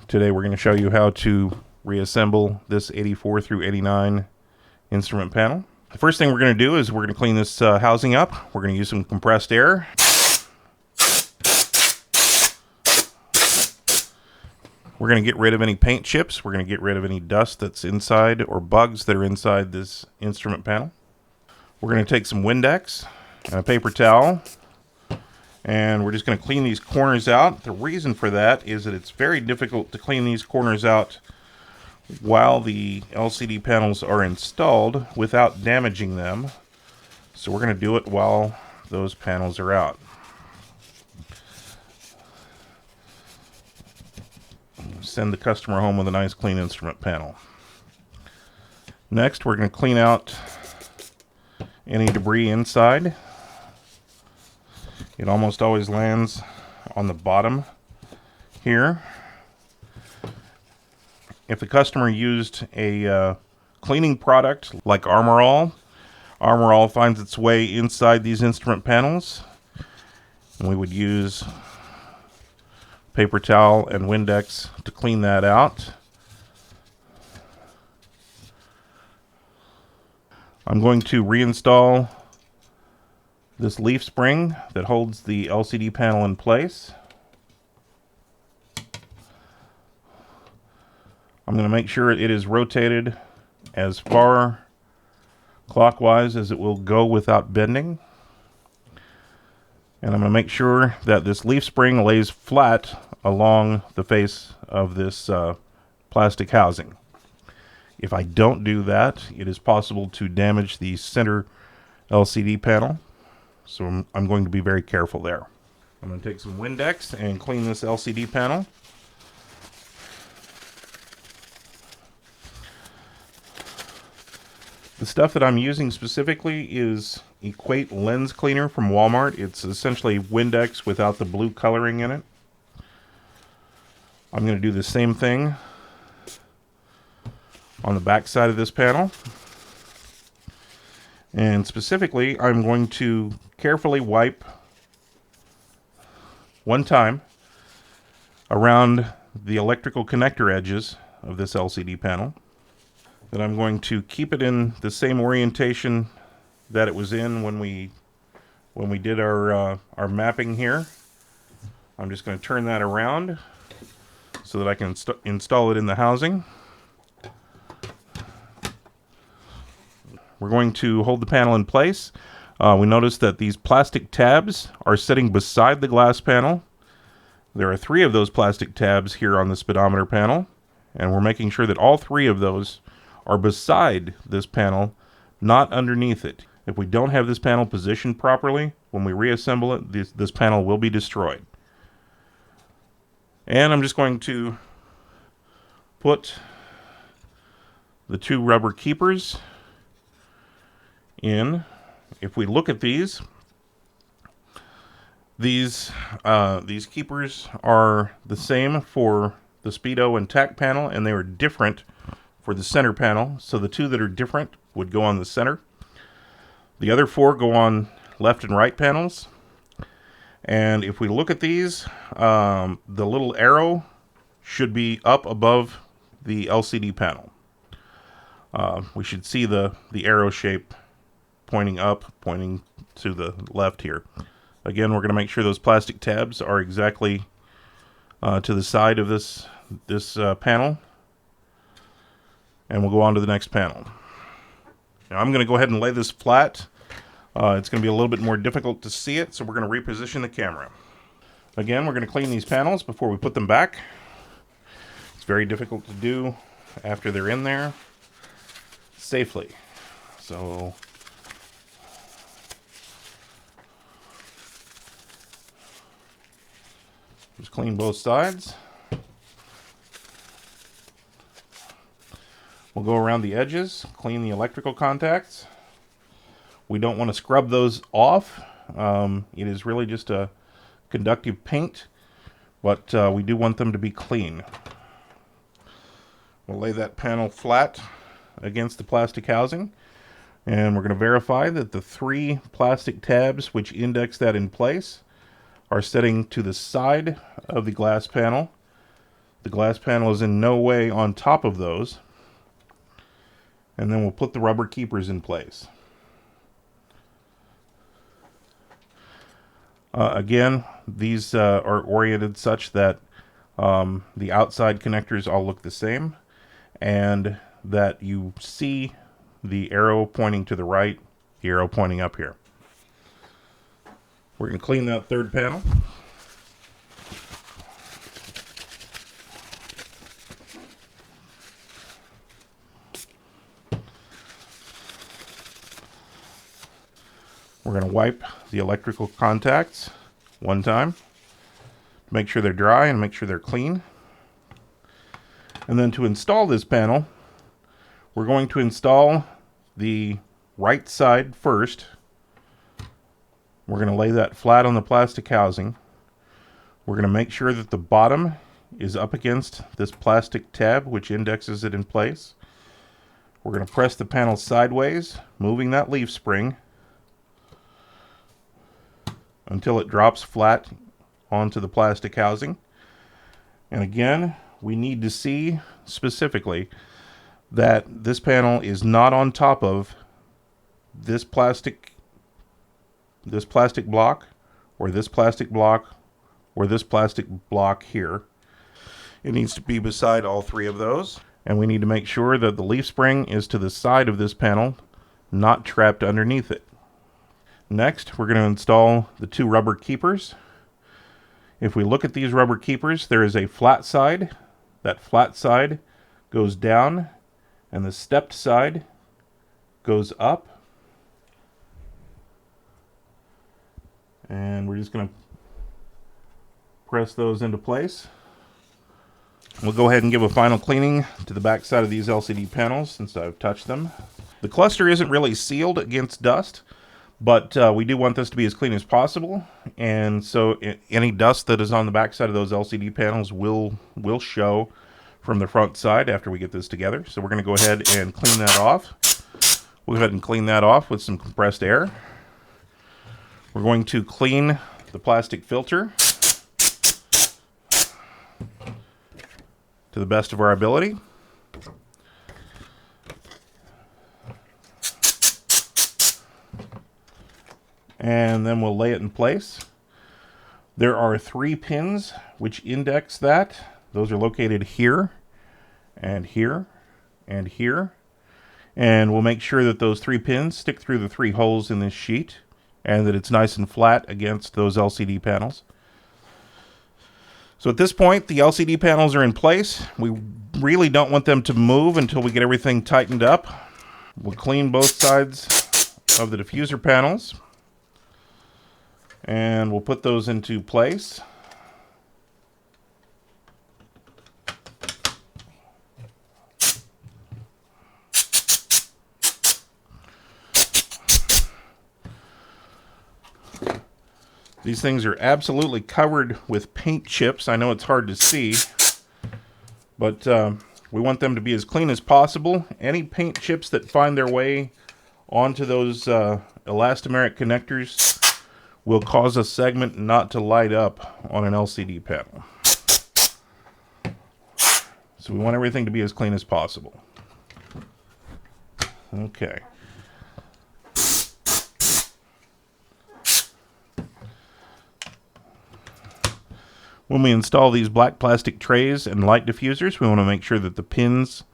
Today we're going to show you how to reassemble this 84 through 89 instrument panel. The first thing we're going to do is we're going to clean this housing up. We're going to use some compressed air. We're going to get rid of any paint chips. We're going to get rid of any dust that's inside or bugs that are inside this instrument panel. We're going to take some Windex and a paper towel, and we're just going to clean these corners out. The reason for that is that it's very difficult to clean these corners out while the LCD panels are installed without damaging them. So we're going to do it while those panels are out. Send the customer home with a nice clean instrument panel. Next, we're going to clean out any debris inside. It almost always lands on the bottom here. If the customer used a cleaning product like Armor All finds its way inside these instrument panels. And we would use paper towel and Windex to clean that out. I'm going to reinstall this leaf spring that holds the LCD panel in place. I'm going to make sure it is rotated as far clockwise as it will go without bending. And I'm going to make sure that this leaf spring lays flat along the face of this plastic housing. If I don't do that, it is possible to damage the center LCD panel. So I'm going to be very careful there. I'm going to take some Windex and clean this LCD panel. The stuff that I'm using specifically is Equate Lens Cleaner from Walmart. It's essentially Windex without the blue coloring in it. I'm going to do the same thing on the back side of this panel. And specifically, I'm going to carefully wipe one time around the electrical connector edges of this LCD panel. Then I'm going to keep it in the same orientation that it was in when we did our mapping here. I'm just going to turn that around so that I can install it in the housing. We're going to hold the panel in place. We notice that these plastic tabs are sitting beside the glass panel. There are 3 of those plastic tabs here on the speedometer panel, and we're making sure that all 3 of those are beside this panel, not underneath it. If we don't have this panel positioned properly, when we reassemble it, this panel will be destroyed. And I'm just going to put the 2 rubber keepers in. If we look at these keepers are the same for the speedo and tack panel, and they are different for the center panel. So the 2 that are different would go on the center. The other 4 go on left and right panels. And if we look at these, the little arrow should be up above the LCD panel. We should see the arrow shape pointing up, pointing to the left here. Again, we're going to make sure those plastic tabs are exactly to the side of this panel. And we'll go on to the next panel. Now I'm going to go ahead and lay this flat. It's going to be a little bit more difficult to see it, so we're going to reposition the camera. Again, we're going to clean these panels before we put them back. It's very difficult to do after they're in there safely. So just clean both sides. We'll go around the edges, clean the electrical contacts. We don't want to scrub those off. It is really just a conductive paint, but we do want them to be clean. We'll lay that panel flat against the plastic housing, and we're going to verify that the 3 plastic tabs which index that in place are setting to the side of the glass panel The glass panel is in no way on top of those. And then we'll put the rubber keepers in place. Again, these are oriented such that the outside connectors all look the same, and that you see the arrow pointing to the right, the arrow pointing up here. We're going to clean that third panel. We're going to wipe the electrical contacts one time, make sure they're dry and make sure they're clean. And then to install this panel, we're going to install the right side first. We're going to lay that flat on the plastic housing. We're going to make sure that the bottom is up against this plastic tab, which indexes it in place. We're going to press the panel sideways, moving that leaf spring until it drops flat onto the plastic housing. And again, we need to see specifically that this panel is not on top of this plastic block, or this plastic block, or this plastic block here. It needs to be beside all three of those. And we need to make sure that the leaf spring is to the side of this panel, not trapped underneath it. Next, we're going to install the two rubber keepers. If we look at these rubber keepers, there is a flat side. That flat side goes down, and the stepped side goes up. And we're just going to press those into place. We'll go ahead and give a final cleaning to the back side of these LCD panels since I've touched them. The cluster isn't really sealed against dust, but we do want this to be as clean as possible, and so any dust that is on the back side of those LCD panels will show from the front side after we get this together. So we're going to go ahead and clean that off. We'll go ahead and clean that off with some compressed air. We're going to clean the plastic filter to the best of our ability. And then we'll lay it in place. There are 3 pins which index that. Those are located here, and here, and here. And we'll make sure that those 3 pins stick through the 3 holes in this sheet, and that it's nice and flat against those LCD panels. So at this point, the LCD panels are in place. We really don't want them to move until we get everything tightened up. We'll clean both sides of the diffuser panels, and we'll put those into place. These things are absolutely covered with paint chips. I know it's hard to see, but we want them to be as clean as possible. Any paint chips that find their way onto those elastomeric connectors will cause a segment not to light up on an LCD panel. So we want everything to be as clean as possible. Okay. When we install these black plastic trays and light diffusers, we want to make sure that the pins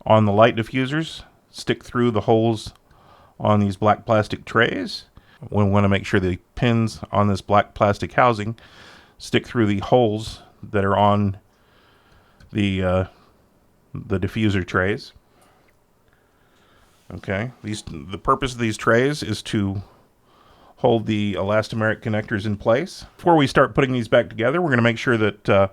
on the light diffusers stick through the holes on these black plastic trays. We want to make sure the pins on this black plastic housing stick through the holes that are on the diffuser trays. Okay, the purpose of these trays is to hold the elastomeric connectors in place. Before we start putting these back together, we're going to make sure that that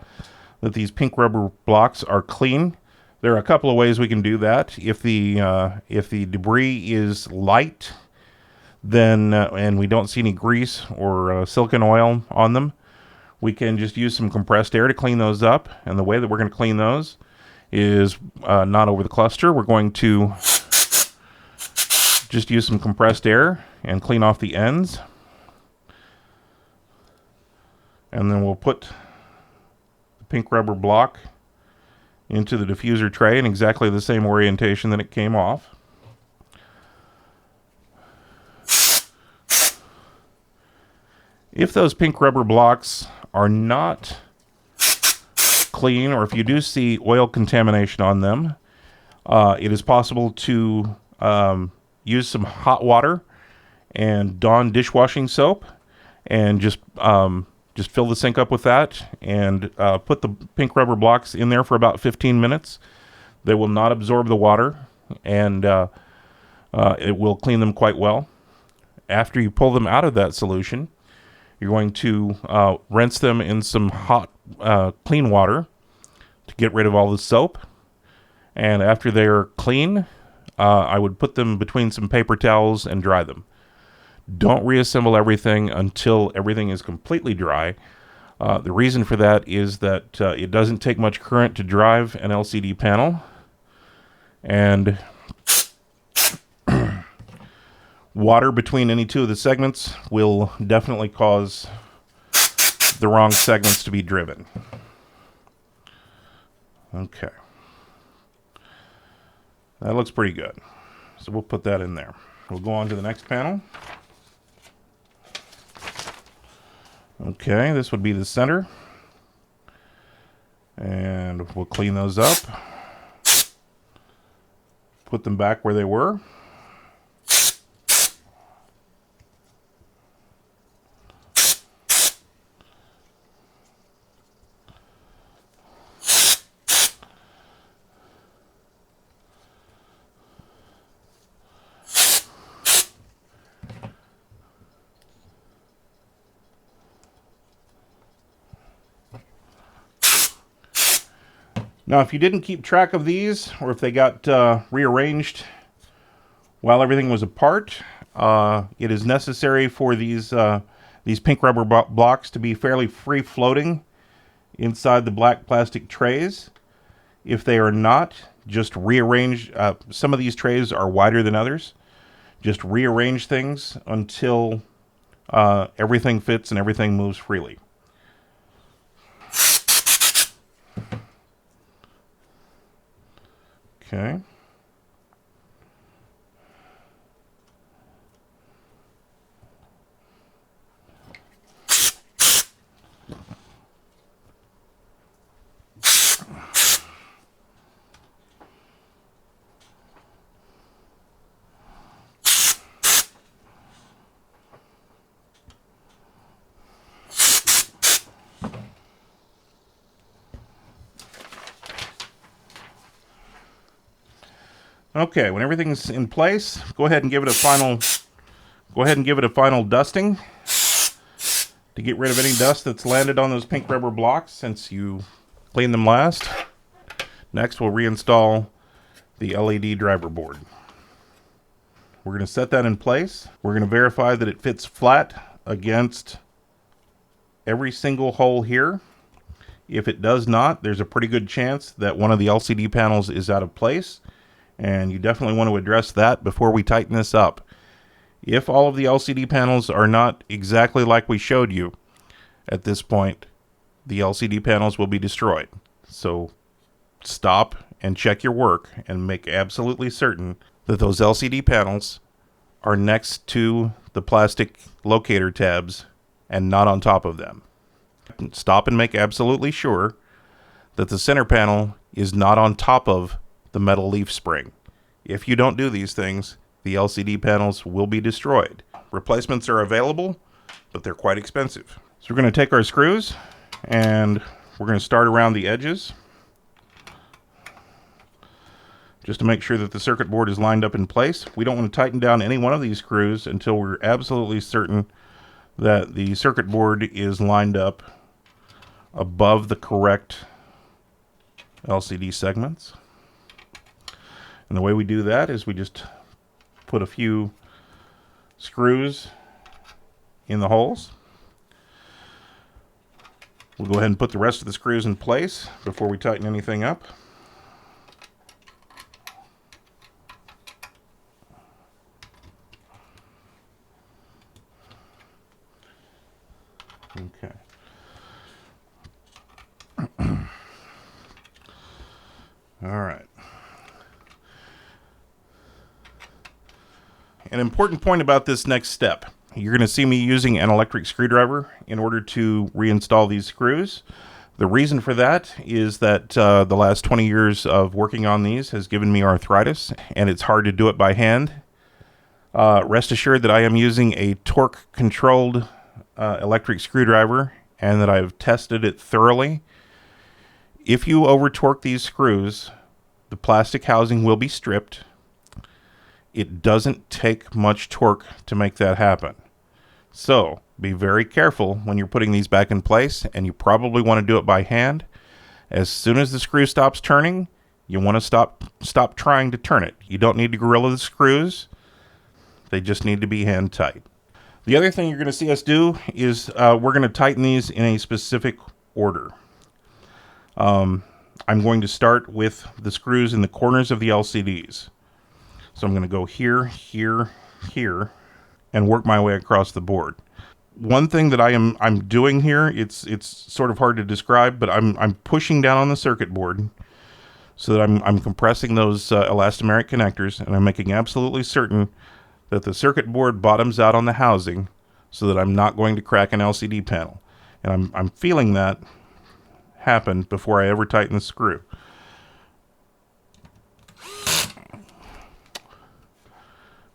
these pink rubber blocks are clean. There are a couple of ways we can do that. If the debris is light, then and we don't see any grease or silicone oil on them, we can just use some compressed air to clean those up. And the way that we're going to clean those is not over the cluster. We're going to just use some compressed air and clean off the ends. And then we'll put the pink rubber block into the diffuser tray in exactly the same orientation that it came off. If those pink rubber blocks are not clean, or if you do see oil contamination on them, it is possible to use some hot water and Dawn dishwashing soap, and just fill the sink up with that, and put the pink rubber blocks in there for about 15 minutes. They will not absorb the water, and it will clean them quite well. After you pull them out of that solution, you're going to rinse them in some hot, clean water to get rid of all the soap. And after they're clean, I would put them between some paper towels and dry them. Don't reassemble everything until everything is completely dry. The reason for that is that it doesn't take much current to drive an LCD panel. And water between any two of the segments will definitely cause the wrong segments to be driven. Okay. That looks pretty good. So we'll put that in there. We'll go on to the next panel. Okay, this would be the center. And we'll clean those up. Put them back where they were. Now, if you didn't keep track of these, or if they got rearranged while everything was apart, it is necessary for these pink rubber blocks to be fairly free-floating inside the black plastic trays. If they are not, just rearrange. Some of these trays are wider than others. Just rearrange things until everything fits and everything moves freely. Okay. Okay, when everything's in place, go ahead and give it a final dusting to get rid of any dust that's landed on those pink rubber blocks since you cleaned them last. Next, we'll reinstall the LED driver board. We're going to set that in place. We're going to verify that it fits flat against every single hole here. If it does not, there's a pretty good chance that one of the LCD panels is out of place. And you definitely want to address that before we tighten this up. If all of the LCD panels are not exactly like we showed you, at this point, the LCD panels will be destroyed. So stop and check your work and make absolutely certain that those LCD panels are next to the plastic locator tabs and not on top of them. Stop and make absolutely sure that the center panel is not on top of the metal leaf spring. If you don't do these things, the LCD panels will be destroyed. Replacements are available, but they're quite expensive. So we're going to take our screws and we're going to start around the edges just to make sure that the circuit board is lined up in place. We don't want to tighten down any one of these screws until we're absolutely certain that the circuit board is lined up above the correct LCD segments. And the way we do that is we just put a few screws in the holes. We'll go ahead and put the rest of the screws in place before we tighten anything up. Okay. All right. An important point about this next step. You're going to see me using an electric screwdriver in order to reinstall these screws. The reason for that is that the last 20 years of working on these has given me arthritis, and it's hard to do it by hand. Rest assured that I am using a torque-controlled electric screwdriver and that I've tested it thoroughly. If you over-torque these screws, the plastic housing will be stripped. It doesn't take much torque to make that happen. So be very careful when you're putting these back in place, and you probably want to do it by hand. As soon as the screw stops turning, you want to stop trying to turn it. You don't need to gorilla the screws. They just need to be hand tight. The other thing you're going to see us do is we're going to tighten these in a specific order. I'm going to start with the screws in the corners of the LCDs. So I'm going to go here, here, here, and work my way across the board. One thing that I'm doing here, it's sort of hard to describe, but I'm pushing down on the circuit board so that I'm compressing those elastomeric connectors, and I'm making absolutely certain that the circuit board bottoms out on the housing so that I'm not going to crack an LCD panel. And I'm feeling that happen before I ever tighten the screw.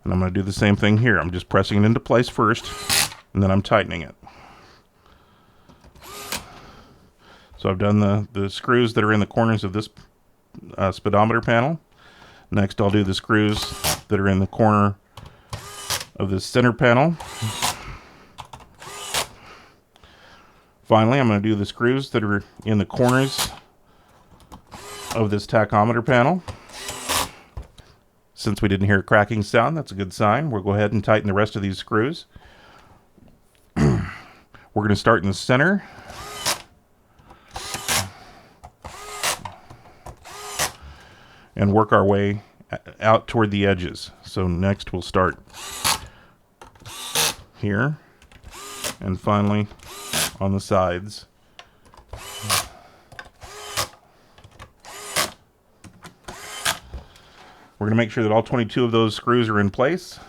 And I'm going to do the same thing here. I'm just pressing it into place first, and then I'm tightening it. So I've done the screws that are in the corners of this speedometer panel. Next, I'll do the screws that are in the corner of this center panel. Finally, I'm going to do the screws that are in the corners of this tachometer panel. Since we didn't hear a cracking sound, that's a good sign. We'll go ahead and tighten the rest of these screws. We're going to start in the center. And work our way out toward the edges. So next we'll start here. And finally on the sides. We're going to make sure that all 22 of those screws are in place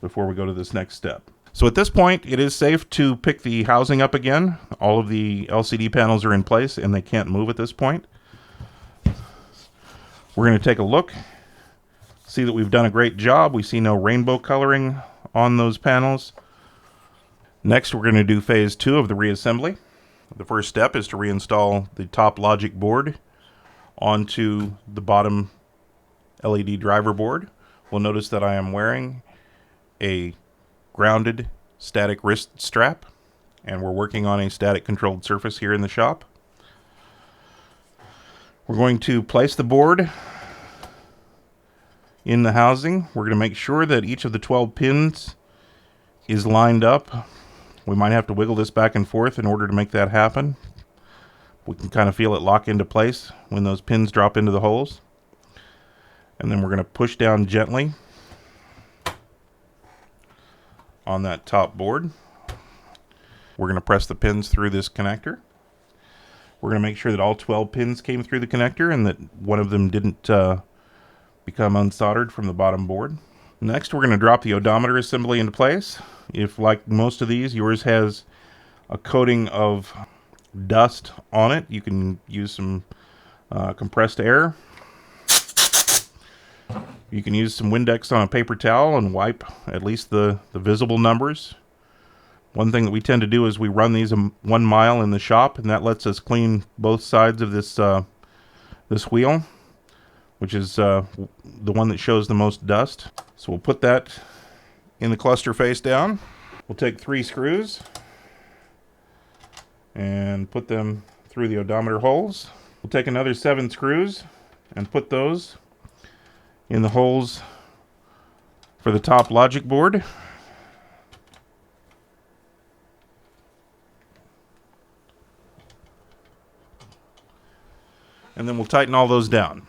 before we go to this next step. So at this point, it is safe to pick the housing up again. All of the LCD panels are in place and they can't move at this point. We're going to take a look, see that we've done a great job. We see no rainbow coloring on those panels. Next, we're going to do phase 2 of the reassembly. The first step is to reinstall the top logic board onto the bottom LED driver board. We'll notice that I am wearing a grounded static wrist strap, and we're working on a static controlled surface here in the shop. We're going to place the board in the housing. We're going to make sure that each of the 12 pins is lined up. We might have to wiggle this back and forth in order to make that happen. We can kind of feel it lock into place when those pins drop into the holes. And then we're going to push down gently on that top board. We're going to press the pins through this connector. We're going to make sure that all 12 pins came through the connector and that one of them didn't become unsoldered from the bottom board. Next, we're going to drop the odometer assembly into place. If, like most of these, yours has a coating of dust on it, you can use some compressed air. You can use some Windex on a paper towel and wipe at least the visible numbers. One thing that we tend to do is we run these 1 mile in the shop, and that lets us clean both sides of this this wheel, which is the one that shows the most dust. So we'll put that in the cluster face down. We'll take 3 screws and put them through the odometer holes. We'll take another 7 screws and put those in the holes for the top logic board. And then we'll tighten all those down.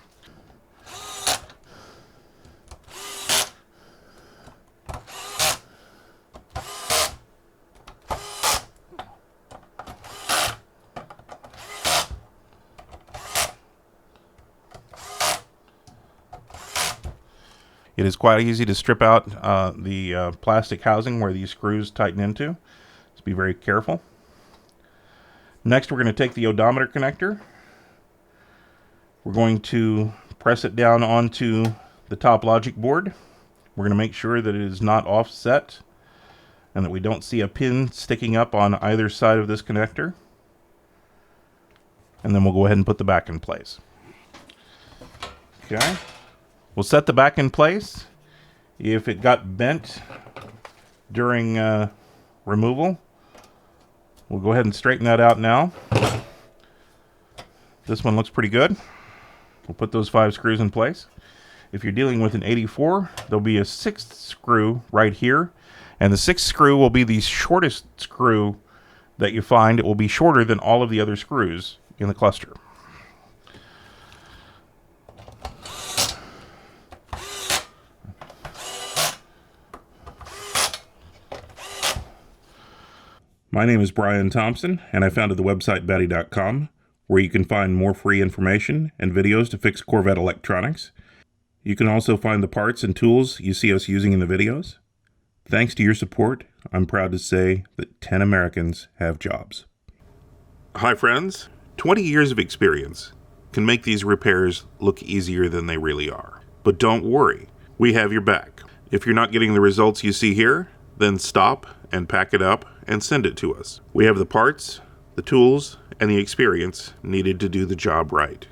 It is quite easy to strip out the plastic housing where these screws tighten into. So be very careful. Next, we're going to take the odometer connector. We're going to press it down onto the top logic board. We're going to make sure that it is not offset and that we don't see a pin sticking up on either side of this connector. And then we'll go ahead and put the back in place. Okay. We'll set the back in place. If it got bent during removal, we'll go ahead and straighten that out now. This one looks pretty good. We'll put those 5 screws in place. If you're dealing with an 84, there'll be a 6th screw right here. And the 6th screw will be the shortest screw that you find. It will be shorter than all of the other screws in the cluster. My name is Bryan Thompson, and I founded the website Batee.com, where you can find more free information and videos to fix Corvette electronics. You can also find the parts and tools you see us using in the videos. Thanks to your support, I'm proud to say that 10 Americans have jobs. Hi friends, 20 years of experience can make these repairs look easier than they really are. But don't worry, we have your back. If you're not getting the results you see here, then stop and pack it up and send it to us. We have the parts, the tools, and the experience needed to do the job right.